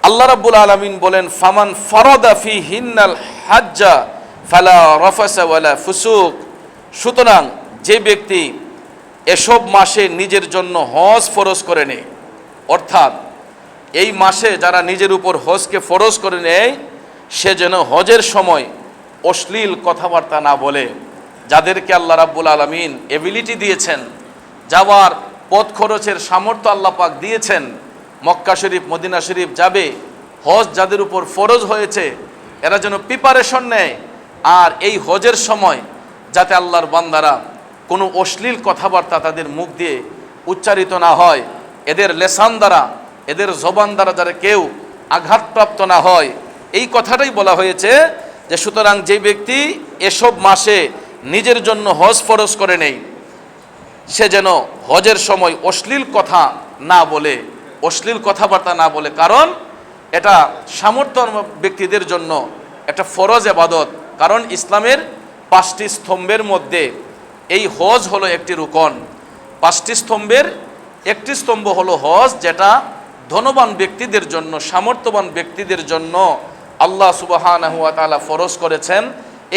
আল্লাহ রাব্বুল আলামিন বলেন, ফামান ফারাদা ফিহিন্নাল হাজ্জা ফালা রাফাসা ওয়ালা ফুসুক। সুতরাং যে ব্যক্তি এসব মাসে নিজের জন্য হজ ফরজ করে নেয়, অর্থাৎ এই মাসে যারা নিজের উপর হজকে ফরজ করে নেয়, সে যেন হজের সময় অশ্লীল কথাবার্তা না বলে। যাদেরকে আল্লাহ রাব্বুল আলামিন এবিলিটি দিয়েছেন, যাওয়ার পথ খরচের সামর্থ্য আল্লাহ পাক দিয়েছেন, মক্কা শরীফ মদিনা শরীফ যাবে, হজ যাদের উপর ফরজ হয়েছে, এরা যেন প্রিপারেশন নেয়। আর এই হজের সময় যাতে আল্লাহর বান্দারা কোনো অশ্লীল কথাবার্তা তাদের মুখ দিয়ে উচ্চারিত না হয়, এদের লেসান দ্বারা, এদের জবান দ্বারা যারা কেউ আঘাতপ্রাপ্ত না হয়, এই কথাটাই বলা হয়েছে যে সুতরাং যে ব্যক্তি এসব মাসে নিজের জন্য হজ ফরজ করে নেই, সে যেন হজের সময় অশ্লীল কথা না বলে, অশ্লীল কথাবার্তা না বলে। কারণ এটা সামর্থ্য ব্যক্তিদের জন্য একটা ফরজ ইবাদত। কারণ ইসলামের 5টি স্তম্ভের মধ্যে এই হজ হলো একটি রুকন। 5টি স্তম্ভের একটি স্তম্ভ হলো হজ, যেটা ধনবান ব্যক্তিদের জন্য, সামর্থ্যবান ব্যক্তিদের জন্য আল্লাহ সুবহানাহু ওয়া তাআলা ফরজ করেছেন।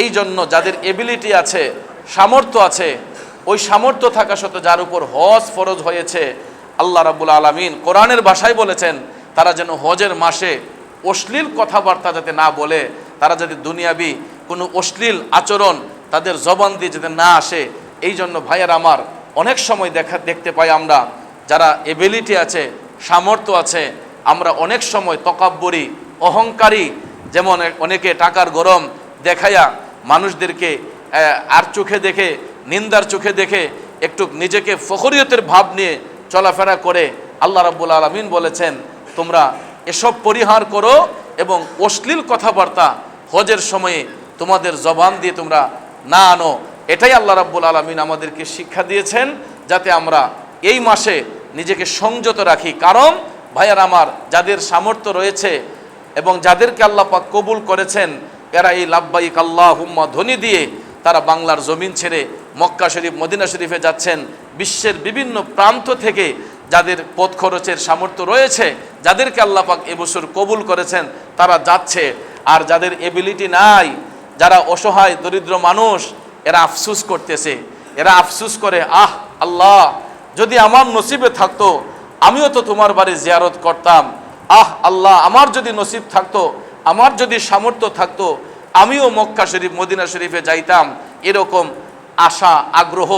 এই জন্য যাদের এবিলিটি আছে, সামর্থ্য আছে, ওই সামর্থ্য থাকা সত্ত্বেও যার উপর হজ ফরজ হয়েছে, আল্লাহ রাব্বুল আলামিন কোরআনের ভাষায় বলেছেন তারা যেন হজের মাসে অশ্লীল কথাবার্তা যাতে না বলে, তারা যাতে দুনিয়াবি কোনো অশ্লীল আচরণ তাদের জবান দিয়ে যাতে না আসে। এই জন্য ভাইয়ার আমার অনেক সময় দেখতে পাই আমরা যারা এবিলিটি আছে, সামর্থ্য আছে, আমরা অনেক সময় তকাব্বুরি, অহংকারী, যেমন অনেকে টাকার গরম দেখাইয়া মানুষদেরকে আর চোখে দেখে, নিন্দার চোখে দেখে একটু নিজেকে ফখরিয়তের ভাব নিয়ে চলাফেরা করে। আল্লাহ রাব্বুল আলামিন বলেছেন তোমরা এসব পরিহার করো এবং অশ্লীল কথাবার্তা হজের সময়ে তোমাদের জবান দিয়ে তোমরা না আনো। এটাই আল্লাহ রাব্বুল আলামিন আমাদেরকে শিক্ষা দিয়েছেন, যাতে আমরা এই মাসে নিজেকে সংযত রাখি। কারণ ভাইয়ার আমার, যাদের সামর্থ্য রয়েছে এবং যাদেরকে আল্লাহ পাক কবুল করেছেন, এরা এই লাব্বাইক আল্লাহুম্মা ধ্বনি দিয়ে তারা বাংলার জমিন ছেড়ে মক্কা শরীফ মদিনা শরীফে যাচ্ছেন। বিশ্বের বিভিন্ন প্রান্ত থেকে যাদের পথ খরচের সামর্থ্য রয়েছে, যাদেরকে আল্লাহ পাক এবছর কবুল করেছেন, তারা যাচ্ছে। আর যাদের এবিলিটি নাই, যারা অসহায় দরিদ্র মানুষ, এরা আফসুস করতেছে। এরা আফসুস করে, আহ আল্লাহ, যদি আমার নসিবে থাকতো আমিও তো তোমার বাড়ি জিয়ারত করতাম। আহ আল্লাহ, আমার যদি নসিব থাকতো, আমার যদি সামর্থ্য থাকতো, আমিও মক্কা শরীফ মদিনা শরীফে যাইতাম। এরকম আশা আগ্রহ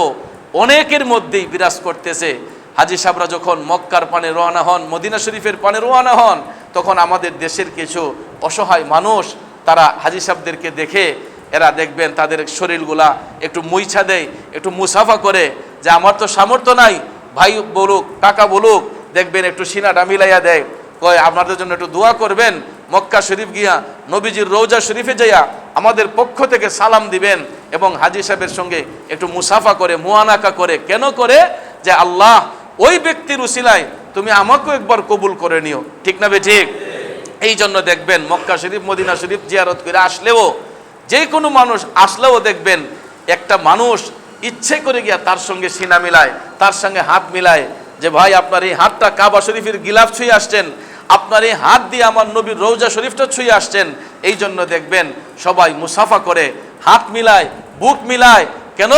অনেকের মধ্যেই বিরাজ করতেছে। হাজী সাহেবরা যখন মক্কার পানে রওনা হন, মদিনা শরীফের পানে রওনা হন, তখন আমাদের দেশের কিছু অসহায় মানুষ তারা হাজী সাহেবদেরকে দেখে, এরা দেখবেন তাদের শরীরগুলা একটু মুইছা দেয়, একটু মুসাফা করে, যে আমার তো সামর্থ্য নাই, ভাই বলুক, টাকা বলুক, দেখবেন একটু সিনাটা মিলাইয়া দেয়, কয় আপনাদের জন্য একটু দোয়া করবেন, মক্কা শরীফ গিয়া নবীজির রওজা শরীফে যাইয়া আমাদের পক্ষ থেকে সালাম দিবেন এবং হাজী সাহেবের সঙ্গে একটু মুসাফা করে, মুআনাকা করে। কেন করে? যে আল্লাহ, ওই ব্যক্তির উসিলায় তুমি আমাকেও একবার কবুল করে নিও। ঠিক না বে ঠিক? এই জন্য দেখবেন মক্কা শরীফ মদিনা শরীফ জিয়ারত করে আসলেও, যে কোনো মানুষ আসলেও দেখবেন একটা মানুষ ইচ্ছে করে গিয়া তার সঙ্গে সিনা মিলায়, তার সঙ্গে হাত মিলায়, যে ভাই আপনার এই হাতটা কাবা শরীফের গিলাফ ছুঁয়ে আসছেন, আপনার এই হাত দিয়ে আমার নবীর রওজা শরীফটা ছুঁয়ে আসছেন। এই জন্য দেখবেন সবাই মুসাফা করে, হাত মিলায়, বুক মিলায়। কেন?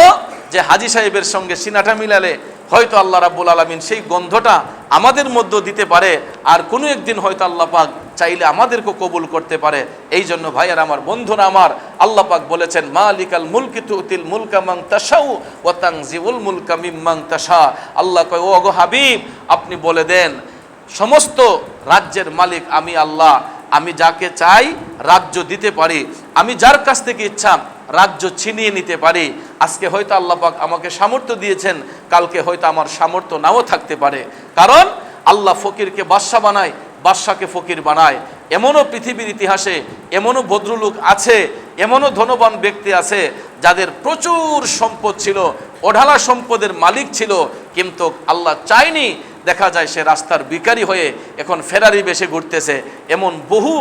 যে হাজী সাহেবের সঙ্গে সিনাটা মিলালে হয়তো আল্লাহ রাব্বুল আলামিন সেই গন্ধটা আমাদের মধ্যে দিতে পারে, আর কোনো একদিন হয়তো আল্লাহ পাক চাইলে আমাদেরকে কবুল করতে পারে। এই জন্য ভাইয়ার আমার, বন্ধুরা আমার, আল্লাহ পাক বলেছেন মালিকাল মুলকি তুতিল মুলকা মান তাশাউ ওয়া তানজিউল মুলকা মিম্মান তাশা। আল্লাহ কয়, ও গো হাবিব, আপনি বলে দেন সমস্ত রাজ্যের মালিক আমি আল্লাহ। আমি যাকে চাই রাজ্য দিতে পারি, আমি যার কাছ থেকে ইচ্ছা রাজ্য ছিনিয়ে নিতে পারি। আজকে হয়তো আল্লাহ পাক আমাকে সামর্থ্য দিয়েছেন, কালকে হয়তো আমার সামর্থ্য নাও থাকতে পারে। কারণ আল্লাহ ফকিরকে বাদশা বানায়, বাদশাকে ফকির বানায়। এমনও পৃথিবীর ইতিহাসে এমনও ভদ্রলোক আছে, এমনও ধনবান ব্যক্তি আছে যাদের প্রচুর সম্পদ ছিল, অঢালা সম্পদের মালিক ছিল, কিন্তু আল্লাহ চায়নি, দেখা যায় সে রাস্তার ভিখারি হয়ে এখন ফেরারি বেশে ঘুরতেছে। এমন বহু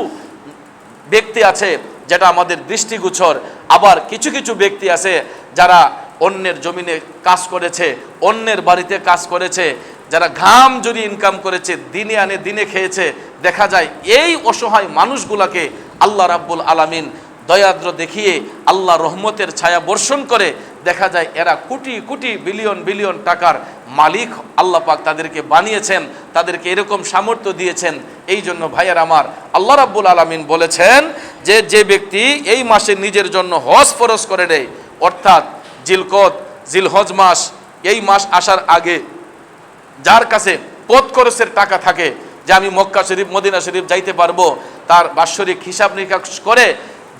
ব্যক্তি আছে যেটা আমাদের দৃষ্টিগোচর। আবার কিছু কিছু ব্যক্তি আছে যারা অন্যের জমিনে কাজ করেছে, অন্যের বাড়িতে কাজ করেছে, যারা ঘাম জড়িয়ে ইনকাম করেছে, দিনে আনে দিনে খেয়েছে, দেখা যায় এই অসহায় মানুষগুলাকে আল্লাহ রাব্বুল আলামিন দয়াদ্র দেখিয়ে আল্লাহ রহমতের ছায়া বর্ষণ করে, দেখা যায় এরা কোটি কোটি বিলিয়ন বিলিয়ন টাকার মালিক আল্লাহ পাক তাদেরকে বানিয়েছেন, তাদেরকে এরকম সামর্থ্য দিয়েছেন। এই জন্য ভাইয়ের আমার, আল্লাহ রাব্বুল আলামিন বলেছেন যে যে ব্যক্তি এই মাসে নিজের জন্য হজ ফরজ করে দেয়, অর্থাৎ জিলকদ জিলহজ মাস, এই মাস আসার আগে যার কাছে পথ খরচের টাকা থাকে যে আমি মক্কা শরীফ মদিনা শরীফ যাইতে পারবো, তার বাৎসরিক হিসাব নিকাশ করে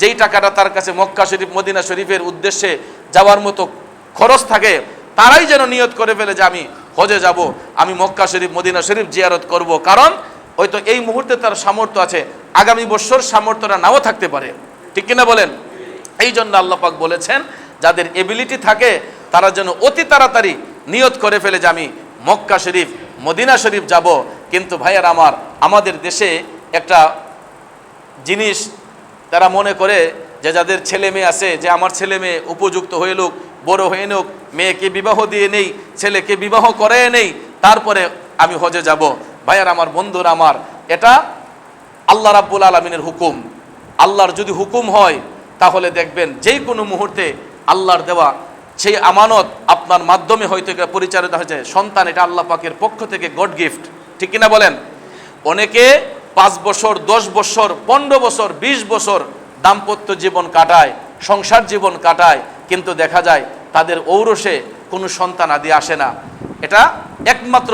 যেই টাকাটা তার কাছে মক্কা শরীফ মদিনা শরীফের উদ্দেশ্যে যাওয়ার মতো খরচ থাকে, তারাই যেন নিয়ত করে ফেলে যে আমি হজে যাব, আমি মক্কা শরীফ মদিনা শরীফ জিয়ারত করব। কারণ হয়তো এই মুহূর্তে তার সামর্থ্য আছে, আগামী বছর সামর্থ্যটা নাও থাকতে পারে, ঠিক কিনা বলেন? এই জন্য আল্লাহ পাক বলেছেন যাদের এবিলিটি থাকে তারা যেন অতি তাড়াতাড়ি নিয়ত করে ফেলে যে আমি মক্কা শরীফ মদিনা শরীফ যাব। কিন্তু ভাইয়ার আমার, আমাদের দেশে একটা জিনিস তারা মনে করে যে যাদের ছেলে মেয়ে আছে, যে আমার ছেলে মেয়ে উপযুক্ত হয়ে লোক, বড় হয়ে নোক, মেয়েকে বিবাহ দিয়ে নেই, ছেলেকে বিবাহ করে নেই, তারপরে আমি হজে যাব। ভাইয়ার আমার, বন্ধুরা আমার, এটা আল্লাহ রাব্বুল আলামিনের হুকুম। আল্লাহর যদি হুকুম হয় তাহলে দেখবেন যেই কোনো মুহূর্তে আল্লাহর দেওয়া সেই আমানত আপনার মাধ্যমে হয়তো এটা পরিচালিত হয়েছে। সন্তান এটা আল্লাহ পাকের পক্ষ থেকে গড গিফট, ঠিক কিনা বলেন? অনেকে 5 বছর 10 বছর 15 বছর 20 বছর দাম্পত্য জীবন কাটায়, সংসার জীবন কাটায়, কিন্তু দেখা যায় তাদের ঔরসে কোনো সন্তান আদি আসে না। এটা একমাত্র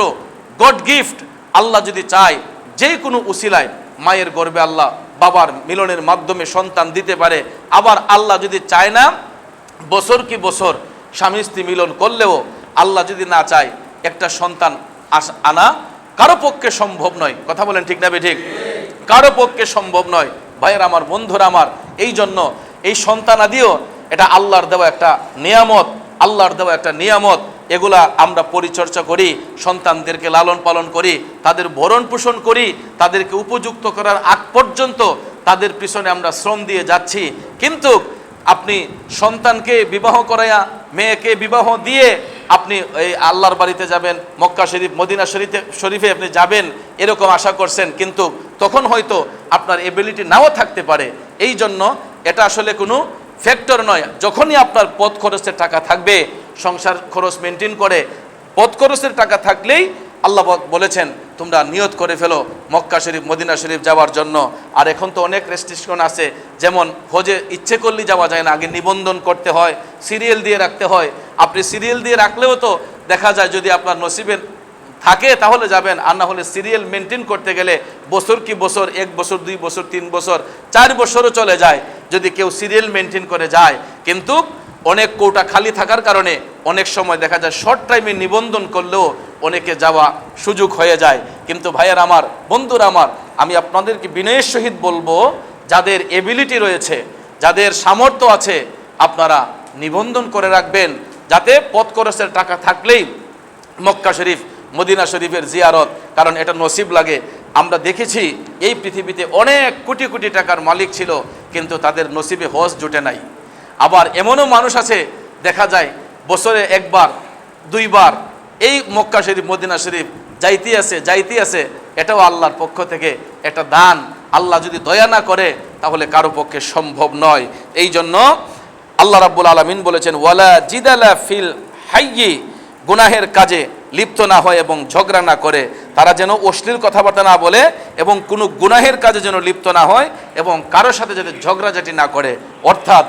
গড গিফট। আল্লাহ যদি চায় যে কোনো উসিলায় মায়ের গর্ভে আল্লাহ বাবার মিলনের মাধ্যমে সন্তান দিতে পারে। আবার আল্লাহ যদি চায় না, বছর কি বছর স্বামী স্ত্রী মিলন করলেও আল্লাহ যদি না চায় একটা সন্তান আনা কারো পক্ষে সম্ভব নয়। কথা বলেন ঠিক না বেঠিক? কারো পক্ষে সম্ভব নয়। ভাইয়ের আমার, বন্ধুরা আমার, এই জন্য এই সন্তান আদিও এটা আল্লাহর দেওয়া একটা নিয়ামত, আল্লাহর দেওয়া একটা নিয়ামত। এগুলা আমরা পরিচর্যা করি, সন্তানদেরকে লালন পালন করি, তাদের ভরণ পোষণ করি, তাদেরকে উপযুক্ত করার আগ পর্যন্ত তাদের পিছনে আমরা শ্রম দিয়ে যাচ্ছি। কিন্তু আপনি সন্তানকে বিবাহ করাইয়া, মেয়েকে বিবাহ দিয়ে আপনি এই আল্লাহর বাড়িতে যাবেন, মক্কা শরীফ মদিনা শরীফে আপনি যাবেন এরকম আশা করছেন, কিন্তু তখন হয়তো আপনার এবিলিটি নাও থাকতে পারে। এই জন্য এটা আসলে কোনো ফ্যাক্টর নয়। যখনই আপনার পথ খরচের টাকা থাকবে, সংসার খরচ মেনটেন করে পথ খরচের টাকা থাকলেই আল্লাহ বলেছেন তোমরা নিয়ত করে ফেলো মক্কা শরীফ মদিনা শরীফ যাওয়ার জন্য। আর এখন তো অনেক রেস্ট্রিকশন আছে, যেমন হজে ইচ্ছে করলেই যাওয়া যায় না, আগে নিবন্ধন করতে হয়, সিরিয়াল দিয়ে রাখতে হয়। আপনি সিরিয়াল দিয়ে রাখলেও তো দেখা যায় যদি আপনার নসিবে থাকে তাহলে যাবেন, আর না হলে সিরিয়াল মেনটেন করতে গেলে বছর কি বছর, 1 বছর 2 বছর 3 বছর 4 বছরও চলে যায় যদি কেউ সিরিয়াল মেনটেন করে যায়। কিন্তু অনেক কোটা খালি থাকার কারণে অনেক সময় দেখা যায় শর্ট টাইমে নিবন্ধন করলেও অনেকে যাওয়া সুযোগ হয়ে যায়। কিন্তু ভাইয়ের আমার, বন্ধুরা আমার, আমি আপনাদেরকে বিনয়ের সহিত বলবো, যাদের এবিলিটি রয়েছে, যাদের সামর্থ্য আছে, আপনারা নিবন্ধন করে রাখবেন, যাতে পথ খরচের টাকা থাকলেই মক্কা শরীফ মদিনা শরীফের জিয়ারত, কারণ এটা নসিব লাগে। আমরা দেখেছি এই পৃথিবীতে অনেক কোটি কোটি টাকার মালিক ছিল, কিন্তু তাদের নসিবে হজ জুটে নাই। আবার এমনও মানুষ আছে দেখা যায় বছরে 1 বার 2 বার এই মক্কা শরীফ মদিনা শরীফ যাইতে আছে। এটাও আল্লাহর পক্ষ থেকে একটা দান। আল্লাহ যদি দয়া না করে তাহলে কারো পক্ষে সম্ভব নয়। এই জন্য আল্লাহ রাব্বুল আলামিন বলেছেন ওয়ালা জিদালা ফিল হাইয়ি, গুনাহের কাজে লিপ্ত না হয় এবং ঝগড়া না করে। তারা যেন অশ্লীল কথাবার্তা না বলে এবং কোনো গুনাহের কাজে যেন লিপ্ত না হয় এবং কারোর সাথে যাতে ঝগড়াঝাটি না করে। অর্থাৎ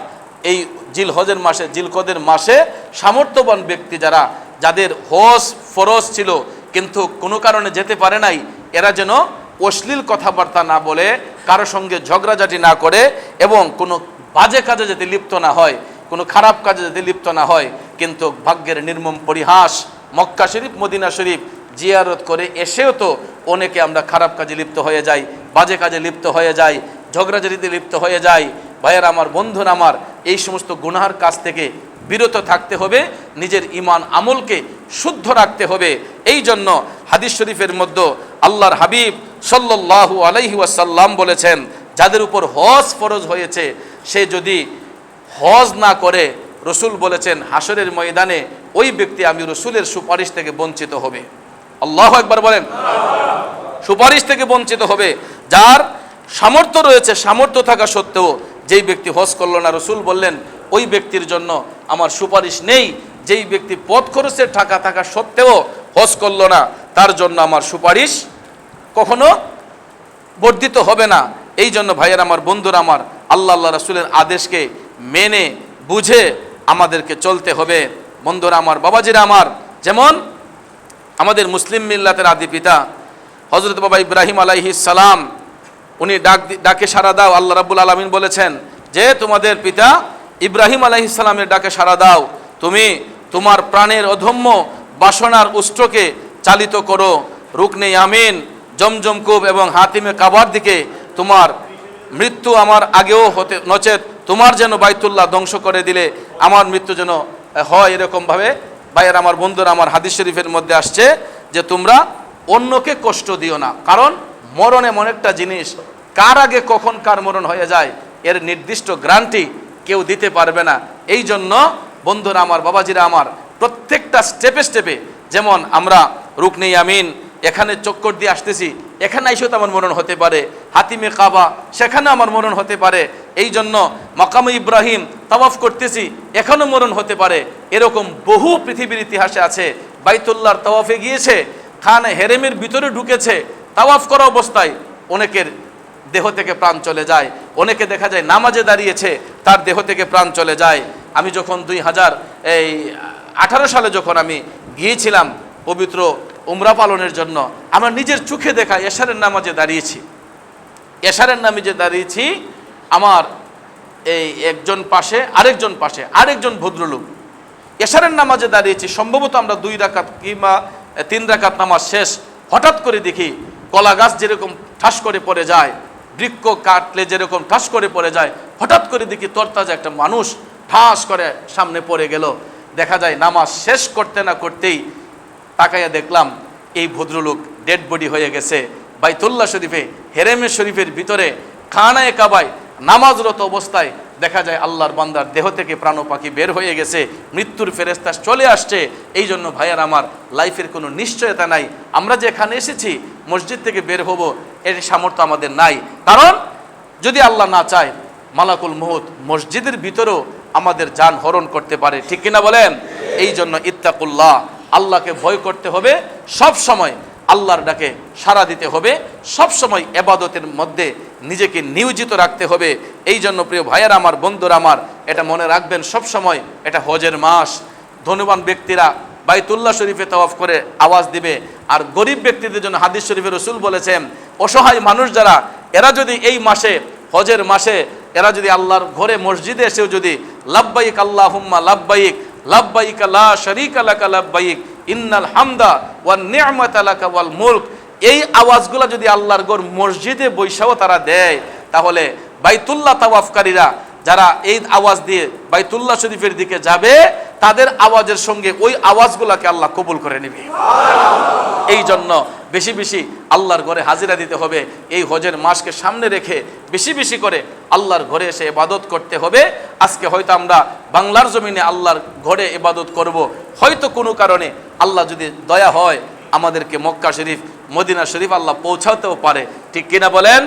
এই জিলহজের মাসে, জিলকদের মাসে সামর্থ্যবান ব্যক্তি যারা, যাদের হজ ফরজ ছিল কিন্তু কোনো কারণে যেতে পারে নাই, এরা যেন অশ্লীল কথাবার্তা না বলে, কারোর সঙ্গে ঝগড়াঝাটি না করে এবং কোনো বাজে কাজে যাতে লিপ্ত না হয়, কোনো খারাপ কাজে যাতে লিপ্ত না হয়। কিন্তু ভাগ্যের নির্মম পরিহাস, মক্কা শরীফ মদিনা শরীফ জিয়ারত করে এসেও তো অনেকে আমরা খারাপ কাজে লিপ্ত হয়ে যাই, বাজে কাজে লিপ্ত হয়ে যাই, ঝগড়াঝাটিতে লিপ্ত হয়ে যাই। ভাইয়ের আমার, বন্ধুরা আমার, এই সমস্ত গুনাহার কাজ থেকে বিরত থাকতে হবে, নিজের ঈমান আমলকে শুদ্ধ রাখতে হবে। এই জন্য হাদিস শরীফের মধ্যে আল্লাহর হাবিব সাল্লাল্লাহু আলাইহি ওয়াসাল্লাম বলেছেন, যাদের উপর হজ ফরজ হয়েছে সে যদি হজ না করে, রসুল বলেছেন হাসরের ময়দানে ওই ব্যক্তি আমি রসুলের সুপারিশ থেকে বঞ্চিত হবে। আল্লাহু আকবার বলেন। সুপারিশ থেকে বঞ্চিত হবে। যার সামর্থ্য রয়েছে, সামর্থ্য থাকা সত্ত্বেও যেই ব্যক্তি হজ করল না, রসুল বললেন ওই ব্যক্তির জন্য আমার সুপারিশ নেই। যেই ব্যক্তি পথ খরচের টাকা থাকা সত্ত্বেও হজ করল না, তার জন্য আমার সুপারিশ কখনো বর্ধিত হবে না। এই জন্য ভাইয়ের আমার, বন্ধুরা আমার, আল্লাহ রাসূলের আদেশকে মেনে বুঝে আমাদেরকে চলতে হবে। বন্ধুরা আমার, বাবাজিরা আমার, যেমন আমাদের মুসলিম মিল্লাতের আদি পিতা হযরত বাবা ইব্রাহিম আলাইহিস সালাম, উনি ডাকে সাড়া দাও। আল্লাহ রাব্বুল আলামিন বলেছেন যে তোমাদের পিতা ইব্রাহিম আলাইহিস সালামের ডাকে সাড়া দাও, তুমি তোমার প্রাণের অধম্য বাসনার উষ্ট্রকে চালিত করো। রুকনে ইয়ামিন, জমজম কূপ এবং হাতিমে কাবার দিকে তোমার মৃত্যু আমার আগেও হতে, নচেত তোমার যেন বাইতুল্লাহ ধ্বংস করে দিলে আমার মৃত্যু যেন হয়। এরকমভাবে ভাইয়ের আমার, বন্ধুরা আমার, হাদিস শরীফের মধ্যে আসছে যে তোমরা অন্যকে কষ্ট দিও না। কারণ মরণ এমন একটা জিনিস, কার আগে কখন কার মরণ হয়ে যায় এর নির্দিষ্ট গ্যারান্টি কেউ দিতে পারবে না। এই জন্য বন্ধুরা আমার, বাবাজিরা আমার, প্রত্যেকটা স্টেপে স্টেপে, যেমন আমরা রুকনে ইয়ামিন এখানে চক্কর দিয়ে আসতেছি, এখানে এসেও তো আমার মরণ হতে পারে, হাতিমে কাবা সেখানে আমার মরণ হতে পারে। এই জন্য মাকামে ইব্রাহিম তাওয়াফ করতেছি, এখানেও মরণ হতে পারে। এরকম বহু পৃথিবীর ইতিহাসে আছে, বাইতুল্লাহর তাওয়াফে গিয়েছে, খানে হেরেমের ভিতরে ঢুকেছে, তাওয়াফ করা অবস্থায় অনেকের দেহ থেকে প্রাণ চলে যায়। অনেকে দেখা যায় নামাজে দাঁড়িয়েছে, তার দেহ থেকে প্রাণ চলে যায়। আমি যখন 2018 সালে যখন আমি গিয়েছিলাম পবিত্র উমরা পালনের জন্য, আমার নিজের চোখে দেখা এশারের নামাজে দাঁড়িয়েছি। এশারের নামাজে দাঁড়িয়েছি, আমার এই একজন পাশে আরেকজন ভদ্রলোক। এশারের নামাজে দাঁড়িয়েছি, সম্ভবত আমরা 2 রাকাত কিংবা 3 রাকাত নামাজ শেষ, হঠাৎ করে দেখি কলা গাছ যেরকম ঠাস করে পড়ে যায়, বৃক্ষ কাটলে যেরকম ঠাস করে পড়ে যায়, হঠাৎ করে দেখি তরতাজা একটা মানুষ ঠাস করে সামনে পড়ে গেল। দেখা যায় নামাজ শেষ করতে না করতেই তাকাইয়া দেখলাম এই ভদ্রলোক ডেড বডি হয়ে গেছে। বাইতুল্লাহ শরীফে, হেরেমে শরীফের ভিতরে খানায়ে কাবায় নামাজরত অবস্থায় দেখা যায় আল্লাহর বান্দার দেহ থেকে প্রাণ পাখি বের হয়ে গেছে, মৃত্যুর ফেরেশতা চলে আসছে। এই জন্য ভাইয়ার আমার, লাইফের কোনো নিশ্চয়তা নাই। আমরা যে এখানে এসেছি মসজিদ থেকে বের হব এর সামর্থ্য আমাদের নাই। কারণ যদি আল্লাহ না চায়, মালাকুল মউত মসজিদের ভিতরেও আমাদের জান হরণ করতে পারে, ঠিক কিনা বলেন? এই জন্য ইত্তাকুল্লাহ, আল্লাহকে ভয় করতে হবে, সব সময় আল্লাহর ডাকে সাড়া দিতে হবে, সব সময় ইবাদতের মধ্যে নিজেকে নিয়োজিত রাখতে হবে। এই জন্য প্রিয় ভাইয়েরা আমার, বন্ধুরা আমার, এটা মনে রাখবেন সব সময়, এটা হজের মাস। ধনবান ব্যক্তিরা বাইতুল্লাহ শরীফে তাওয়াফ করে আওয়াজ দিবে, আর গরিব ব্যক্তিদের জন্য হাদিস শরীফে রাসূল বলেছেন, অসহায় মানুষ যারা, এরা যদি এই মাসে, হজের মাসে, এরা যদি আল্লাহর ঘরে মসজিদে এসেও যদি লাব্বাইক আল্লাহুম্মা লাব্বাইক, লাব্বাইক লা শারীকা লাকা লাব্বাইক, ইন্নাল হামদা ওয়ান নি'মাতা লাকা ওয়াল মুলক, এই আওয়াজগুলো যদি আল্লাহর ঘর মসজিদে বৈশাও তারা দেয়, তাহলে বাইতুল্লাহ তাওয়াফকারীরা যারা এই আওয়াজ দিয়ে বাইতুল্লাহ শরীফের দিকে যাবে, তাদের আওয়াজের সঙ্গে ওই আওয়াজগুলোকে আল্লাহ কবুল করে নেবে। এই জন্য বেশি বেশি আল্লাহর ঘরে হাজিরা দিতে হবে। এই হজের মাসকে সামনে রেখে বেশি বেশি করে আল্লাহর ঘরে এসে ইবাদত করতে হবে। আজকে হয়তো আমরা বাংলার জমিনে আল্লাহর ঘরে ইবাদত করব, হয়তো কোনো কারণে আল্লাহ যদি দয়া হয় আমাদেরকে মক্কা শরীফ, মদিনা শরীফ আল্লাহ পৌঁছাতেও পারে, ঠিক কিনা বলেন?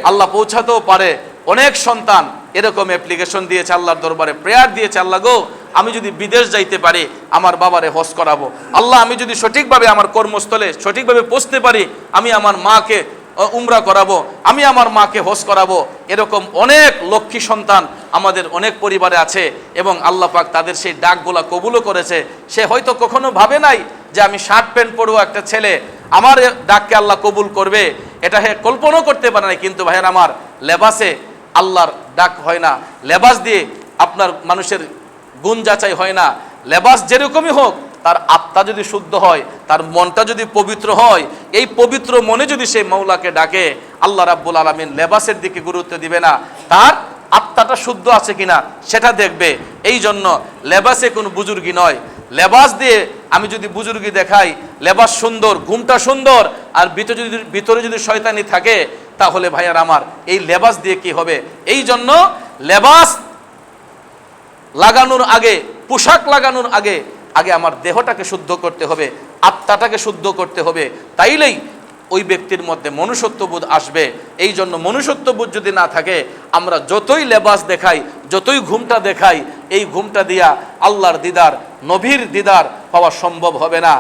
আল্লাহ পৌঁছাতেও পারে। অনেক সন্তান এরকম অ্যাপ্লিকেশন দিয়েছে আল্লাহর দরবারে, প্রেয়ার দিয়েছে, আল্লাহ গো আমি যদি বিদেশ যাইতে পারি আমার বাবারে হজ করাবো, আল্লাহ আমি যদি সঠিকভাবে আমার কর্মস্থলে সঠিকভাবে পৌঁছতে পারি আমি আমার মাকে উমরা করাবো, আমি আমার মাকে হজ করাবো। এরকম অনেক লক্ষ্মী সন্তান আমাদের অনেক পরিবারে আছে এবং আল্লাহ পাক তাদের সেই ডাকগুলা কবুলও করেছে। সে হয়তো কখনো ভাবে নাই যে আমি শার্ট প্যান্ট পরবো একটা ছেলে, আমার ডাককে আল্লাহ কবুল করবে, এটা হে কল্পনাও করতে পারে না। কিন্তু ভাইয়ের আমার, লেবাসে আল্লাহর ডাক হয় না, লেবাস দিয়ে আপনার মানুষের গুণ যাচাই হয় না। লেবাস যেরকমই হোক, তার আত্মা যদি শুদ্ধ হয়, তার মনটা যদি পবিত্র হয়, এই পবিত্র মনে যদি সে মৌলাকে ডাকে, আল্লাহ রাব্বুল আলামিন লেবাসের দিকে গুরুত্ব দিবে না, তার আত্মাটা শুদ্ধ আছে কিনা সেটা দেখবে। এই জন্য লেবাসে কোনো বুজুর্গি নয়। লেবাস দিয়ে আমি যদি বুজুর্গি দেখাই, লেবাস সুন্দর, ঘুমটা সুন্দর, আর ভিতরে যদি শয়তানি থাকে, তাহলে ভাইয়ার আমার এই লেবাস দিয়ে কি হবে? এই জন্য লেবাস লাগানোর আগে, পোশাক লাগানোর আগে আগে আমার দেহটাকে শুদ্ধ করতে হবে, আত্মাটাকে শুদ্ধ করতে হবে। তাইলেই ওই ব্যক্তির মধ্যে মনুষ্যত্ববোধ আসবে। এই জন্য মনুষ্যত্ববোধ যদি না থাকে, আমরা যতই লেবাস দেখাই, যতই ঘুমটা দেখাই, এই ঘুমটা দিয়া আল্লাহর দিদার, নবীর দিদার পাওয়া সম্ভব হবে না।